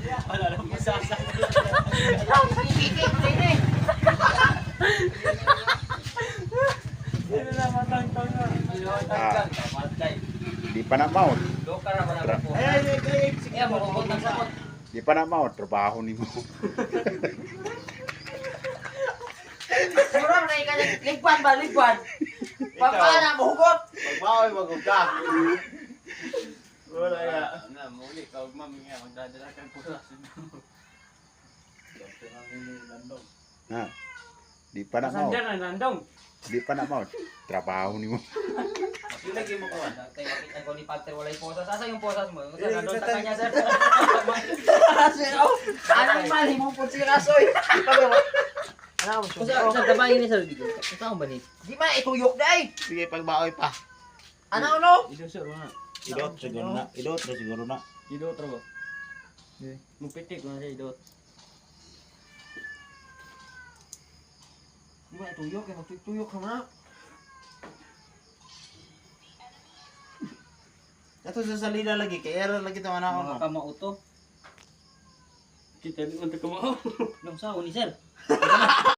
Wala lang masasa. Sino na matangtang na? Di pa na mount. Di pa na mount. Trabaho ni mo. Siguro na ikanya ligwan ba, ligwan. Papana mo hugot. Pagbawi, magugka. Wala ya. Na, muli ka, huwag mami nga, magdadala kang pula. Ha. Di pa na mount. Sandyan na, nandong. Di pa na mount. Trabaho ni mo. Ilagay mo ko. Tayo makita ko ni Panther wala yung posas. Asa yung posas mo? Kasi nandun sa kanya sir. Anong mali mo po si Rasoy? Ano mo siya? Sa gabahin ni sir dito. Ito ang banit. Di man ituyok dai. Sige, pagbawi pa. Ano no? Idot sir, mga. Idot siguro na. Idot siguro na. Idot ra ba? Mupitik ko na siya idot. Di man ituyok kay magtuyok ka na. Ato sa salida lagi, kaya era lagi ito anak ko. Mga kamauto. Kita di man ito kumao. Nung sa uni sir.